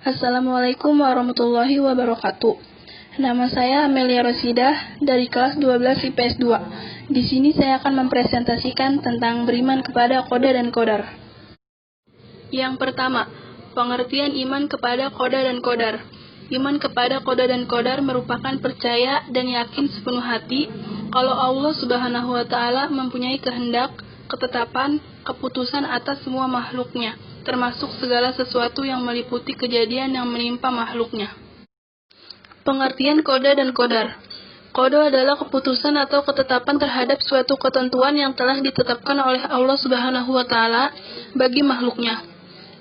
Assalamualaikum warahmatullahi wabarakatuh. Nama saya Amelia Rosidah dari kelas 12 IPS 2. Di sini saya akan mempresentasikan tentang beriman kepada qada dan qadar. Yang pertama, pengertian iman kepada qada dan qadar. Iman kepada qada dan qadar merupakan percaya dan yakin sepenuh hati kalau Allah Subhanahu wa taala mempunyai kehendak, ketetapan, keputusan atas semua makhluknya, termasuk segala sesuatu yang meliputi kejadian yang menimpa makhluknya. Pengertian qada dan qadar. Qada adalah keputusan atau ketetapan terhadap suatu ketentuan yang telah ditetapkan oleh Allah Subhanahu wa taala bagi makhluknya.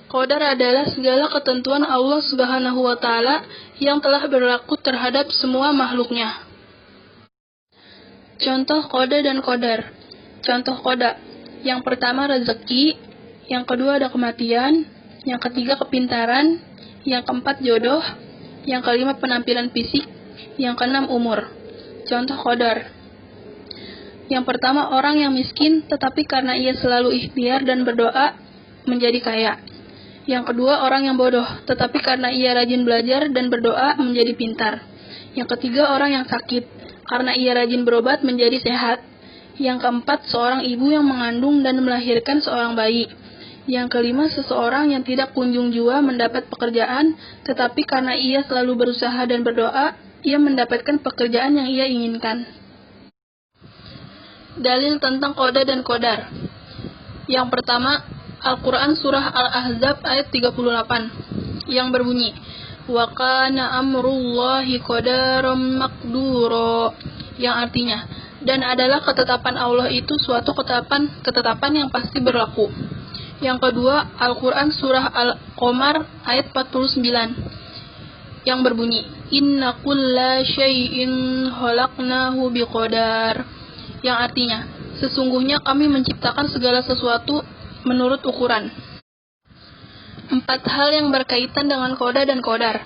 Qadar adalah segala ketentuan Allah Subhanahu wa taala yang telah berlaku terhadap semua makhluknya. Contoh qada dan qadar. Contoh qada. Yang pertama rezeki, yang kedua ada kematian, yang ketiga kepintaran, yang keempat jodoh, yang kelima penampilan fisik, yang keenam umur. Contoh qadar. Yang pertama orang yang miskin tetapi karena ia selalu ikhtiar dan berdoa menjadi kaya. Yang kedua orang yang bodoh tetapi karena ia rajin belajar dan berdoa menjadi pintar. Yang ketiga orang yang sakit karena ia rajin berobat menjadi sehat. Yang keempat seorang ibu yang mengandung dan melahirkan seorang bayi. Yang kelima, seseorang yang tidak kunjung jua mendapat pekerjaan, tetapi karena ia selalu berusaha dan berdoa, ia mendapatkan pekerjaan yang ia inginkan. Dalil tentang qada dan qadar. Yang pertama, Al-Quran Surah Al-Ahzab ayat 38, yang berbunyi, wa kana amrullahi qadaram maqdura, yang artinya, dan adalah ketetapan Allah itu suatu ketetapan yang pasti berlaku. Yang kedua, Al-Quran Surah Al-Qamar ayat 49 yang berbunyi, Inna kulla syai'in khalaqnahu biqadar, yang artinya, sesungguhnya kami menciptakan segala sesuatu menurut ukuran. 4 hal yang berkaitan dengan qada dan qadar.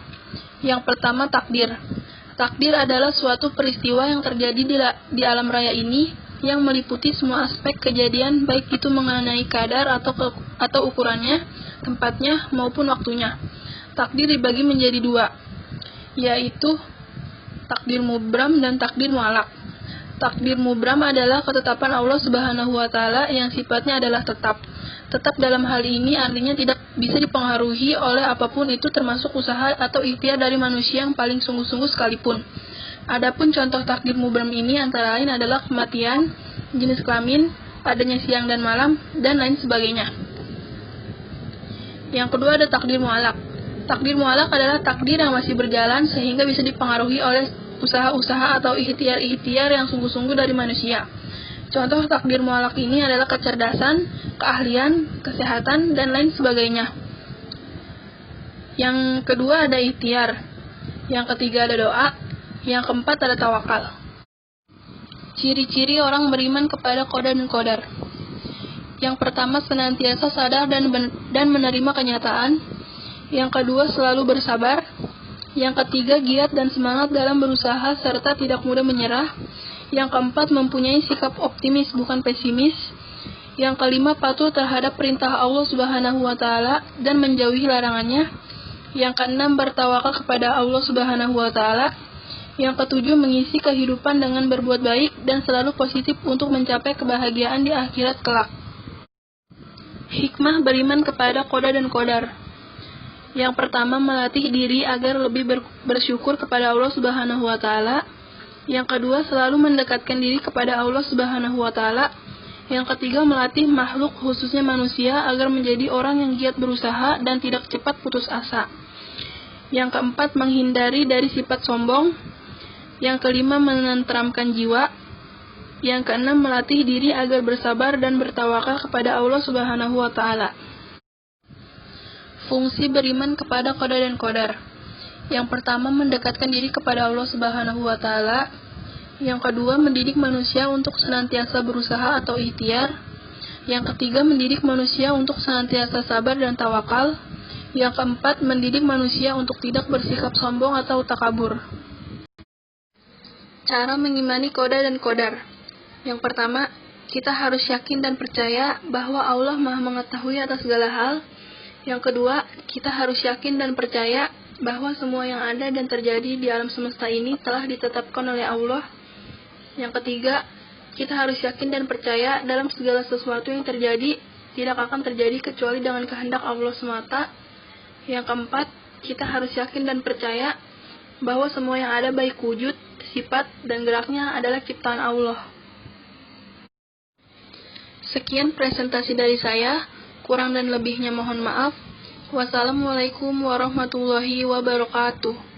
Yang pertama, takdir. Takdir adalah suatu peristiwa yang terjadi di alam raya ini yang meliputi semua aspek kejadian, baik itu mengenai kadar atau ukurannya, tempatnya, maupun waktunya. Takdir dibagi menjadi 2, yaitu takdir mubram dan takdir mu'allaq. Takdir mubram adalah ketetapan Allah Subhanahu wa taala yang sifatnya adalah tetap. Tetap dalam hal ini artinya tidak bisa dipengaruhi oleh apapun itu, termasuk usaha atau ikhtiar dari manusia yang paling sungguh-sungguh sekalipun. Adapun contoh takdir mubram ini antara lain adalah kematian, jenis kelamin, adanya siang dan malam, dan lain sebagainya. Yang kedua ada takdir mu'allaq. Takdir mu'allaq adalah takdir yang masih berjalan sehingga bisa dipengaruhi oleh usaha-usaha atau ikhtiar-ikhtiar yang sungguh-sungguh dari manusia. Contoh takdir mu'allaq ini adalah kecerdasan, keahlian, kesehatan, dan lain sebagainya. Yang kedua ada ikhtiar. Yang ketiga ada doa. Yang keempat ada tawakal. Ciri-ciri orang beriman kepada qada dan qadar. Yang pertama senantiasa sadar dan menerima kenyataan. Yang kedua selalu bersabar. Yang ketiga giat dan semangat dalam berusaha serta tidak mudah menyerah. Yang keempat mempunyai sikap optimis bukan pesimis. Yang kelima patuh terhadap perintah Allah Subhanahu wa taala dan menjauhi larangannya. Yang keenam bertawakal kepada Allah Subhanahu wa taala. Yang ketujuh mengisi kehidupan dengan berbuat baik dan selalu positif untuk mencapai kebahagiaan di akhirat kelak. Hikmah beriman kepada qada dan qadar. Yang pertama melatih diri agar lebih bersyukur kepada Allah Subhanahu wa taala. Yang kedua selalu mendekatkan diri kepada Allah Subhanahu wa taala. Yang ketiga melatih makhluk khususnya manusia agar menjadi orang yang giat berusaha dan tidak cepat putus asa. Yang keempat menghindari dari sifat sombong. Yang kelima menenteramkan jiwa. Yang keenam melatih diri agar bersabar dan bertawakal kepada Allah Subhanahu wa taala. Fungsi beriman kepada qada dan qadar. Yang pertama mendekatkan diri kepada Allah Subhanahu wa taala. Yang kedua mendidik manusia untuk senantiasa berusaha atau ikhtiar. Yang ketiga mendidik manusia untuk senantiasa sabar dan tawakal. Yang keempat mendidik manusia untuk tidak bersikap sombong atau takabur. Cara mengimani qada dan qadar. Yang pertama, kita harus yakin dan percaya bahwa Allah Maha mengetahui atas segala hal. Yang kedua, kita harus yakin dan percaya bahwa semua yang ada dan terjadi di alam semesta ini telah ditetapkan oleh Allah. Yang ketiga, kita harus yakin dan percaya dalam segala sesuatu yang terjadi tidak akan terjadi kecuali dengan kehendak Allah semata. Yang keempat, kita harus yakin dan percaya bahwa semua yang ada baik wujud, sifat, dan geraknya adalah ciptaan Allah. Sekian presentasi dari saya, kurang dan lebihnya mohon maaf. Wassalamualaikum warahmatullahi wabarakatuh.